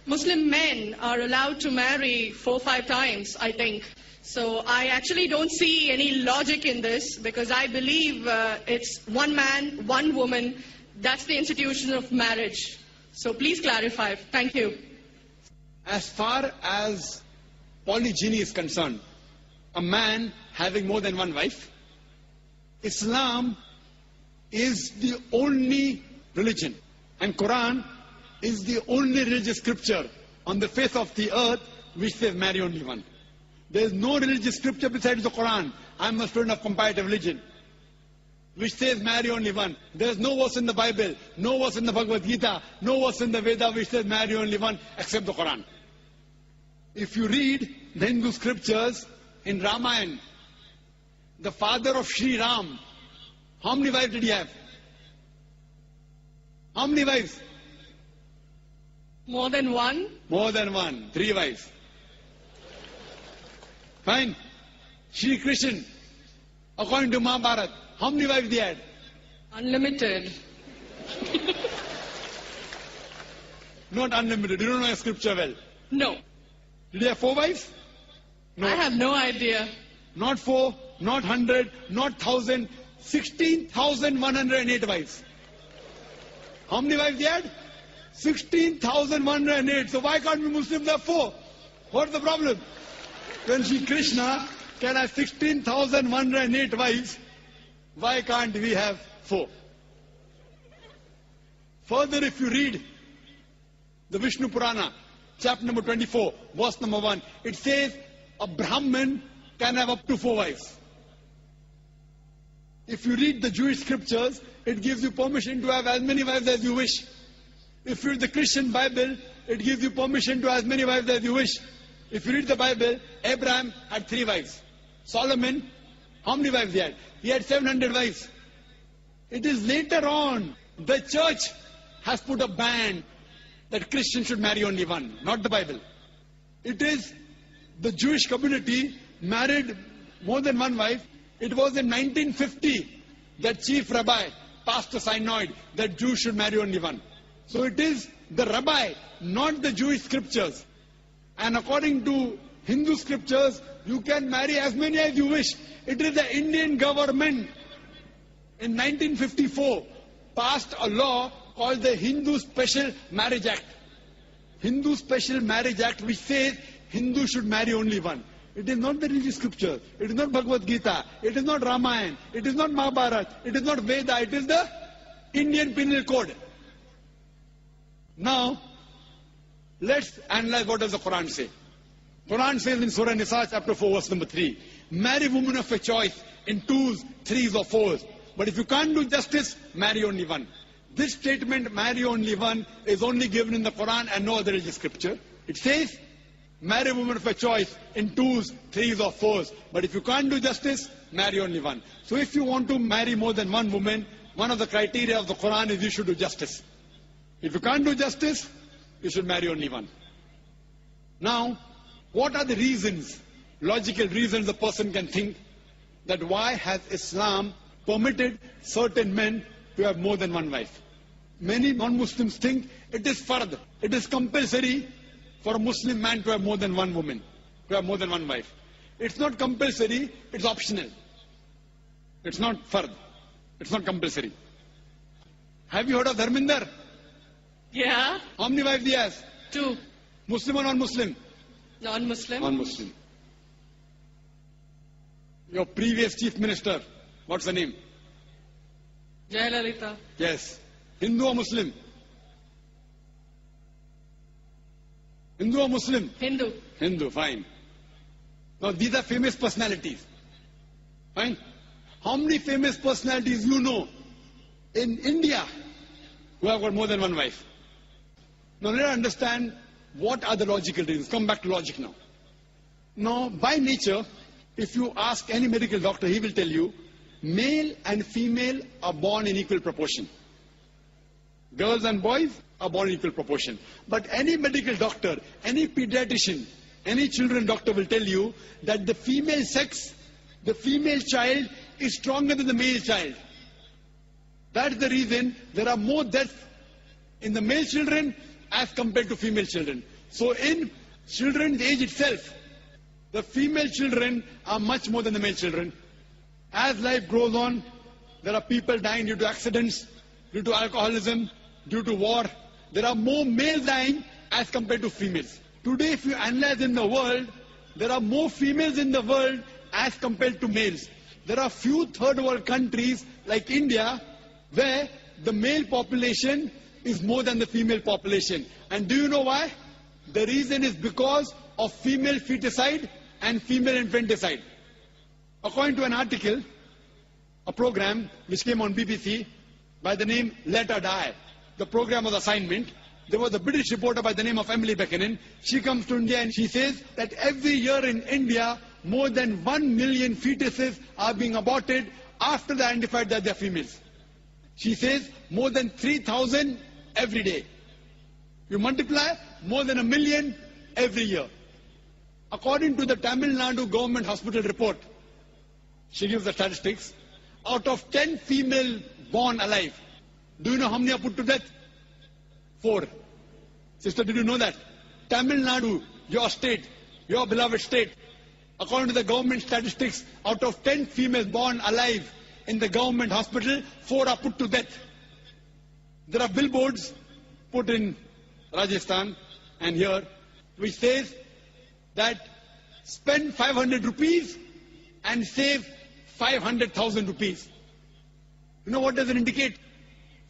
Muslim men are allowed to marry 4-5 times, I think. So I actually don't see any logic in this because I believe it's one man, one woman. That's the institution of marriage. So please clarify. Thank you. As far as polygyny is concerned, a man having more than one wife, Islam is the only religion, and Quran is the only religious scripture on the face of the earth which says marry only one. There is no religious scripture besides the Quran. I am a student of comparative religion, which says marry only one. There is no verse in the Bible, no verse in the Bhagavad Gita, no verse in the Veda which says marry only one except the Quran. If you read the Hindu scriptures in Ramayana, the father of Sri Ram, how many wives did he have? How many wives? More than one? More than one. 3 wives. Fine. Shri Krishna, according to Mahabharata, how many wives he had? Unlimited. Not unlimited. You don't know your scripture well. No. Did he have 4 wives? No. I have no idea. Not 4, not 100, not 1,000, 16,108 wives. How many wives he had? 16,108. So why can't we Muslims have 4? What's the problem? When Shri Krishna can have 16,108 wives, why can't we have 4? Further, if you read the Vishnu Purana, chapter number 24, verse number 1, it says a Brahmin can have up to 4 wives. If you read the Jewish scriptures, it gives you permission to have as many wives as you wish. If you read the Christian Bible, it gives you permission to have as many wives as you wish. If you read the Bible, Abraham had 3 wives. Solomon, how many wives he had? He had 700 wives. It is later on, the church has put a ban that Christians should marry only one, not the Bible. It is the Jewish community married more than one wife. It was in 1950 that chief rabbi passed a synod that Jews should marry only one. So it is the rabbi, not the Jewish scriptures. And according to Hindu scriptures, you can marry as many as you wish. It is the Indian government in 1954 passed a law called the Hindu Special Marriage Act. Hindu Special Marriage Act, which says Hindus should marry only one. It is not the religious scripture. It is not Bhagavad Gita. It is not Ramayana. It is not Mahabharata. It is not Veda. It is the Indian Penal Code. Now, let's analyze what does the Quran say. Quran says in Surah Nisa chapter 4 verse number 3, marry women of your choice in 2s, 3s or 4s. But if you can't do justice, marry only one. This statement, marry only one, is only given in the Quran and no other religious scripture. It says, marry women of your choice in 2s, 3s or 4s. But if you can't do justice, marry only one. So if you want to marry more than one woman, one of the criteria of the Quran is you should do justice. If you can't do justice, you should marry only one. Now, what are the reasons, logical reasons a person can think that why has Islam permitted certain men to have more than one wife? Many non-Muslims think it is fard, it is compulsory for a Muslim man to have more than one woman, to have more than one wife. It's not compulsory, it's optional. It's not fard, it's not compulsory. Have you heard of Dharminder? Yeah. How many wives he has? 2. Muslim or non-Muslim? Non-Muslim. Non-Muslim. Your previous chief minister, what's the name? Jayalalitha. Yes. Hindu or Muslim? Hindu or Muslim? Hindu. Hindu, fine. Now these are famous personalities. Fine. How many famous personalities you know in India who have got more than one wife? Now let us understand what are the logical reasons. Come back to logic now. Now, by nature, if you ask any medical doctor, he will tell you, male and female are born in equal proportion. Girls and boys are born in equal proportion. But any medical doctor, any pediatrician, any children doctor will tell you that the female sex, the female child is stronger than the male child. That's the reason there are more deaths in the male children as compared to female children. So in children's age itself, the female children are much more than the male children. As life goes on, there are people dying due to accidents, due to alcoholism, due to war. There are more males dying as compared to females. Today, if you analyze in the world, there are more females in the world as compared to males. There are few third world countries like India where the male population is more than the female population. And do you know why? The reason is because of female feticide and female infanticide. According to an article, a program which came on BBC by the name Let Her Die, the program was Assignment. There was a British reporter by the name of Emily Buchanan. She comes to India and she says that every year in India, more than 1 million fetuses are being aborted after they identified that they are females. She says more than 3,000 every day. You multiply, more than 1 million every year. According to the Tamil Nadu government hospital report, she gives the statistics, out of 10 female born alive, do you know how many are put to death? 4. Sister, did you know that? Tamil Nadu, your state, your beloved state, according to the government statistics, out of 10 females born alive in the government hospital, 4 are put to death. There are billboards put in Rajasthan and here, which says that spend 500 rupees and save 500,000 rupees. You know what does it indicate?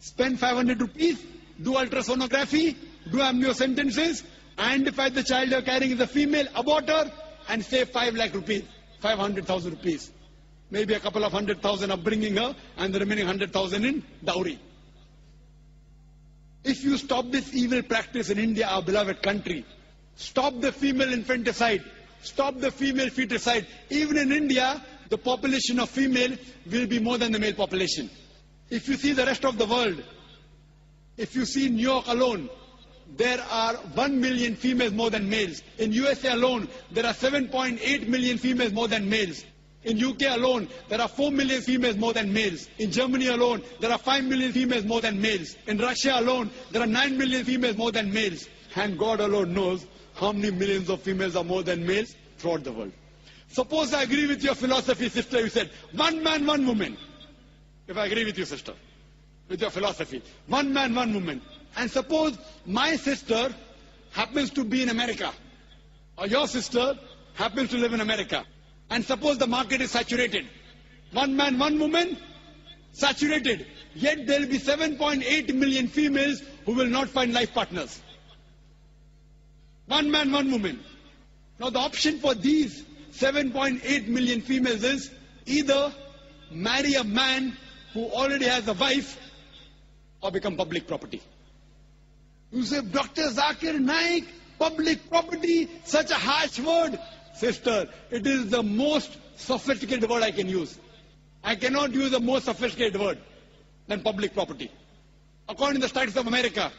Spend 500 rupees, do ultrasonography, do amniocentesis, identify the child you are carrying is a female, abort her, and save 5 lakh rupees, 500,000 rupees. Maybe a couple of 100,000 upbringing her, and the remaining 100,000 in dowry. If you stop this evil practice in India, our beloved country, stop the female infanticide, stop the female feticide. Even in India, the population of female will be more than the male population. If you see the rest of the world, if you see New York alone, there are 1 million females more than males. In USA alone, there are 7.8 million females more than males. In UK alone, there are 4 million females more than males. In Germany alone, there are 5 million females more than males. In Russia alone, there are 9 million females more than males. And God alone knows how many millions of females are more than males throughout the world. Suppose I agree with your philosophy, sister, you said, 1 man, 1 woman. If I agree with you, sister, with your philosophy, 1 man, 1 woman. And suppose my sister happens to be in America, or your sister happens to live in America. And suppose the market is saturated. 1 man, 1 woman, saturated. Yet there will be 7.8 million females who will not find life partners. 1 man, 1 woman. Now the option for these 7.8 million females is either marry a man who already has a wife or become public property. You say, Dr. Zakir Naik, public property, such a harsh word. Sister, it is the most sophisticated word I can use. I cannot use a more sophisticated word than public property. According to the Statistics of America,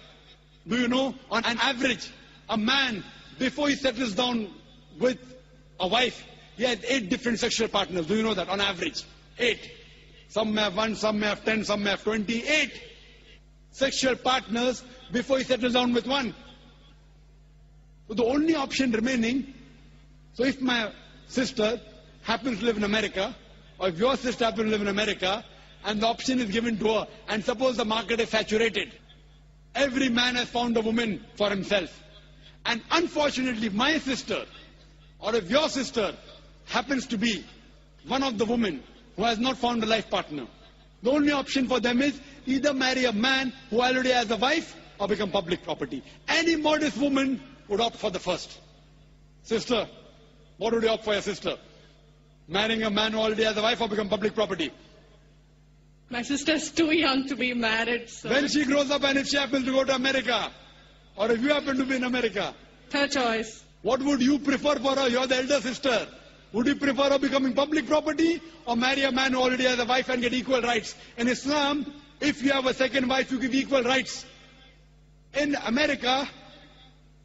do you know, on an average, a man, before he settles down with a wife, he has 8 different sexual partners. Do you know that? On average, 8. Some may have 1, some may have 10, some may have 28 sexual partners before he settles down with one. So the only option remaining, so if my sister happens to live in America, or if your sister happens to live in America, and the option is given to her, and suppose the market is saturated, every man has found a woman for himself. And unfortunately, my sister, or if your sister happens to be one of the women who has not found a life partner, the only option for them is either marry a man who already has a wife or become public property. Any modest woman would opt for the first. Sister, what would you opt for your sister? Marrying a man who already has a wife or become public property? My sister's too young to be married. So when she grows up and if she happens to go to America, or if you happen to be in America, her choice. What would you prefer for her? You're the elder sister. Would you prefer her becoming public property or marry a man who already has a wife and get equal rights? In Islam, if you have a second wife, you give equal rights. In America,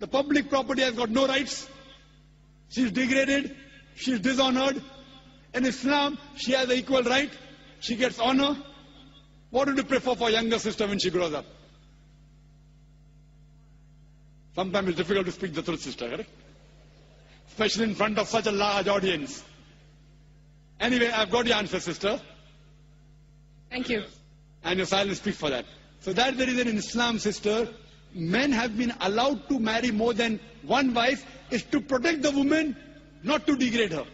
the public property has got no rights. She's degraded. She's dishonored. In Islam, she has an equal right. She gets honor. What would you prefer for younger sister when she grows up? Sometimes it's difficult to speak the truth, sister, correct? Especially in front of such a large audience. Anyway, I've got your answer, sister. Thank you. And your silence speaks for that. So that's the reason in Islam, sister, men have been allowed to marry more than one wife, is to protect the woman, not to degrade her.